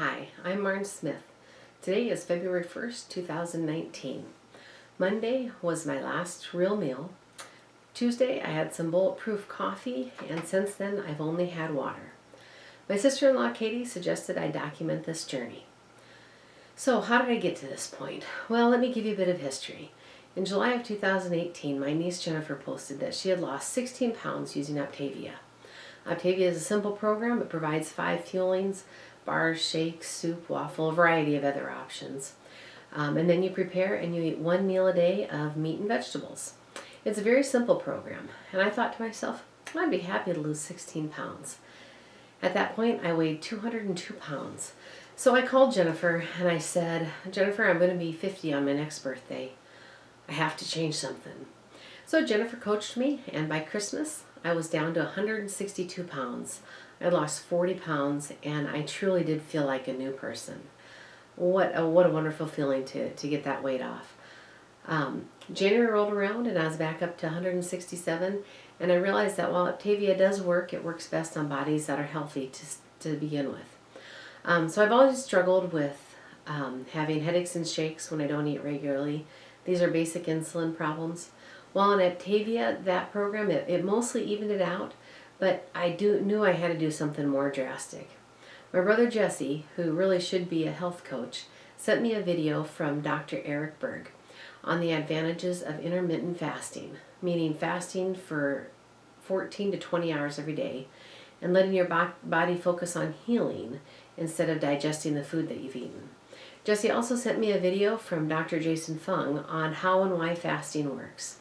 Hi, I'm Marn Smith. Today is February 1st, 2019. Monday was my last real meal. Tuesday I had some bulletproof coffee, and since then I've only had water. My sister-in-law Katie suggested I document this journey. So how did I get to this point? Well, let me give you a bit of history. In July of 2018, my niece Jennifer posted that she had lost 16 pounds using Optavia. Optavia is a simple program. It provides 5 fuelings: bars, shakes, soup, waffle, a variety of other options. And then you prepare and you eat 1 meal a day of meat and vegetables. It's a very simple program, and I thought to myself, I'd be happy to lose 16 pounds. At that point, I weighed 202 pounds. So I called Jennifer and I said, Jennifer, I'm going to be 50 on my next birthday. I have to change something. So Jennifer coached me, and by Christmas, I was down to 162 pounds. I lost 40 pounds, and I truly did feel like a new person. What a wonderful feeling to get that weight off. January rolled around, and I was back up to 167, and I realized that while Optavia does work, it works best on bodies that are healthy to begin with. So I've always struggled with having headaches and shakes when I don't eat regularly. These are basic insulin problems. While on Optavia, that program, it mostly evened it out, but I knew I had to do something more drastic. My brother Jesse, who really should be a health coach, sent me a video from Dr. Berg on the advantages of intermittent fasting, meaning fasting for 14 to 20 hours every day and letting your body focus on healing instead of digesting the food that you've eaten. Jesse also sent me a video from Dr. Fung on how and why fasting works.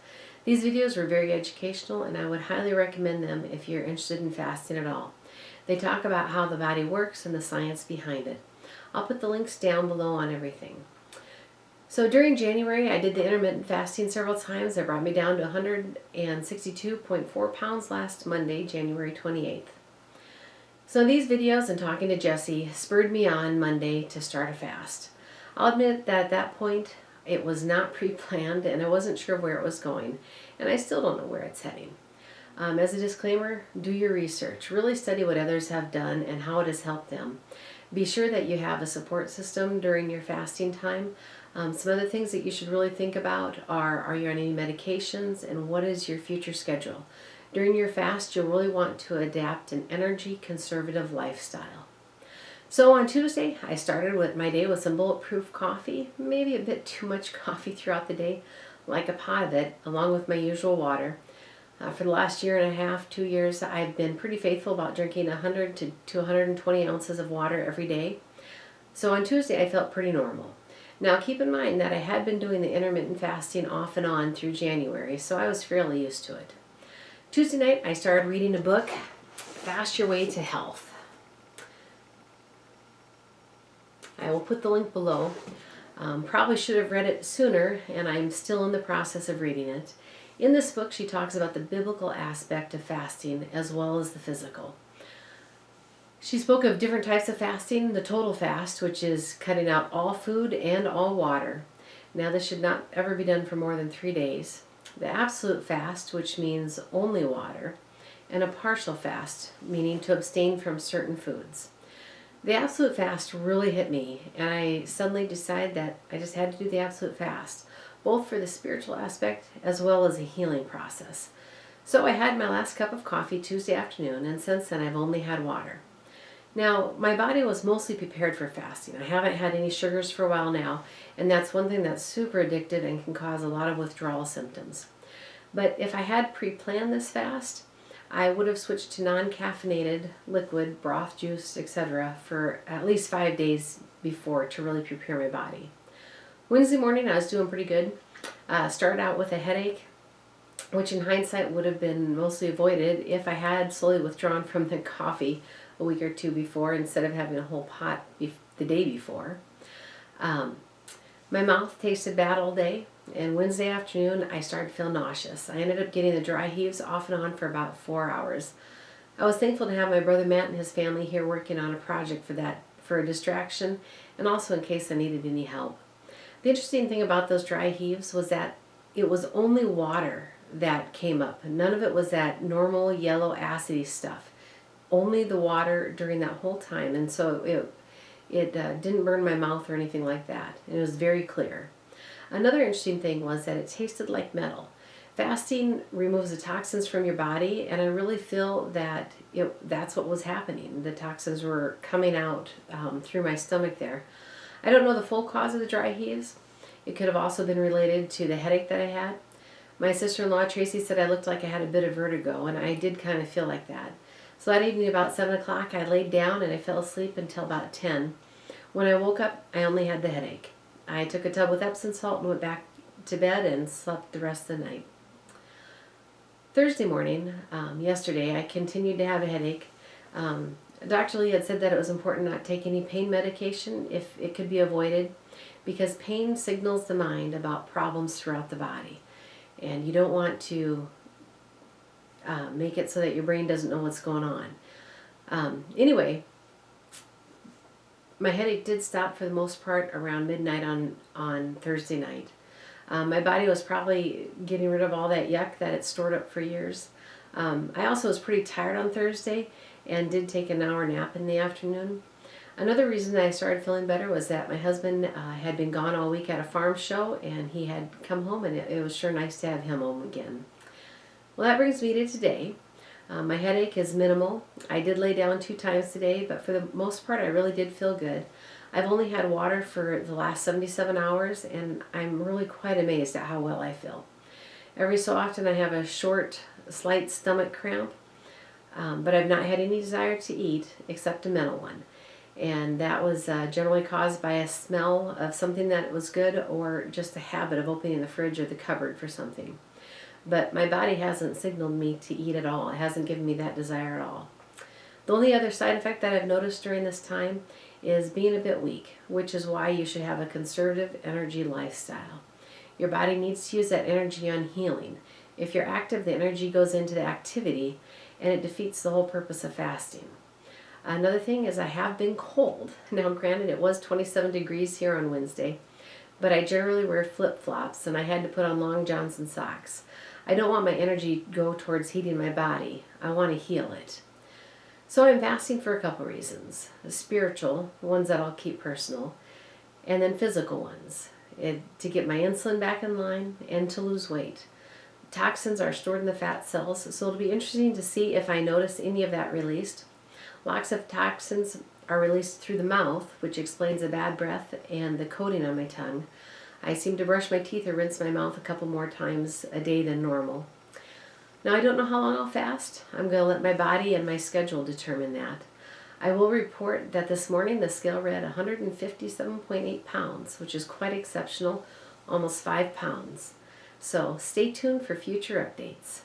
These videos were very educational, and I would highly recommend them if you're interested in fasting at all. They talk about how the body works and the science behind it. I'll put the links down below on everything. So during January, I did the intermittent fasting several times. That brought me down to 162.4 pounds last Monday, January 28th. So these videos and talking to Jesse spurred me on Monday to start a fast. I'll admit that at that point, it was not pre-planned, and I wasn't sure where it was going, and I still don't know where it's heading. As a disclaimer, do your research. Really study what others have done and how it has helped them. Be sure that you have a support system during your fasting time. Some other things that you should really think about are you on any medications, and what is your future schedule? During your fast, you'll really want to adapt an energy-conservative lifestyle. So on Tuesday, I started with my day with some bulletproof coffee, maybe a bit too much coffee throughout the day, like a pot of it, along with my usual water. For the last year and a half, 2 years, I've been pretty faithful about drinking 100 to 120 ounces of water every day. So on Tuesday, I felt pretty normal. Now keep in mind that I had been doing the intermittent fasting off and on through January, so I was fairly used to it. Tuesday night, I started reading a book, Fast Your Way to Health. I will put the link below. Probably should have read it sooner, and I'm still in the process of reading it. In this book, she talks about the biblical aspect of fasting as well as the physical. She spoke of different types of fasting: the total fast, which is cutting out all food and all water. Now, this should not ever be done for more than 3 days. The absolute fast, which means only water, and a partial fast, meaning to abstain from certain foods. The absolute fast really hit me, and I suddenly decided that I just had to do the absolute fast, both for the spiritual aspect as well as a healing process. So I had my last cup of coffee Tuesday afternoon, and since then I've only had water. Now, my body was mostly prepared for fasting. I haven't had any sugars for a while now, and that's one thing that's super addictive and can cause a lot of withdrawal symptoms. But if I had pre-planned this fast, I would have switched to non-caffeinated liquid, broth, juice, etc. for at least 5 days before to really prepare my body. Wednesday morning, I was doing pretty good. Started out with a headache, which in hindsight would have been mostly avoided if I had slowly withdrawn from the coffee a week or two before instead of having a whole pot the day before. My mouth tasted bad all day, and Wednesday afternoon I started to feel nauseous. I ended up getting the dry heaves off and on for about 4 hours. I was thankful to have my brother Matt and his family here working on a project for a distraction, and also in case I needed any help. The interesting thing about those dry heaves was that it was only water that came up. None of it was that normal yellow acidy stuff. Only the water during that whole time, and so It didn't burn my mouth or anything like that. It was very clear. Another interesting thing was that it tasted like metal. Fasting removes the toxins from your body, and I really feel that that's what was happening. The toxins were coming out through my stomach there. I don't know the full cause of the dry heaves. It could have also been related to the headache that I had. My sister-in-law, Tracy, said I looked like I had a bit of vertigo, and I did kind of feel like that. So that evening about 7 o'clock, I laid down and I fell asleep until about 10. When I woke up, I only had the headache. I took a tub with Epsom salt and went back to bed and slept the rest of the night. Thursday morning, yesterday, I continued to have a headache. Dr. Lee had said that it was important not to take any pain medication if it could be avoided, because pain signals the mind about problems throughout the body. And you don't want to make it so that your brain doesn't know what's going on. Anyway, my headache did stop for the most part around midnight on Thursday night. My body was probably getting rid of all that yuck that it stored up for years. I also was pretty tired on Thursday and did take an hour nap in the afternoon. Another reason that I started feeling better was that my husband had been gone all week at a farm show, and he had come home, and it was sure nice to have him home again. Well, that brings me to today. My headache is minimal. I did lay down 2 times today, but for the most part I really did feel good. I've only had water for the last 77 hours, and I'm really quite amazed at how well I feel. Every so often I have a short, slight stomach cramp, but I've not had any desire to eat except a mental one. And that was generally caused by a smell of something that was good, or just a habit of opening the fridge or the cupboard for something. But my body hasn't signaled me to eat at all. It hasn't given me that desire at all. The only other side effect that I've noticed during this time is being a bit weak, which is why you should have a conservative energy lifestyle. Your body needs to use that energy on healing. If you're active, the energy goes into the activity, and it defeats the whole purpose of fasting. Another thing is I have been cold. Now granted, it was 27 degrees here on Wednesday, but I generally wear flip-flops, and I had to put on long johns and socks. I don't want my energy to go towards heating my body. I want to heal it. So I'm fasting for a couple reasons. The spiritual, ones that I'll keep personal, and then physical ones. To get my insulin back in line and to lose weight. Toxins are stored in the fat cells, so it'll be interesting to see if I notice any of that released. Lots of toxins are released through the mouth, which explains the bad breath and the coating on my tongue. I seem to brush my teeth or rinse my mouth a couple more times a day than normal. Now, I don't know how long I'll fast. I'm going to let my body and my schedule determine that. I will report that this morning the scale read 157.8 pounds, which is quite exceptional, almost 5 pounds. So stay tuned for future updates.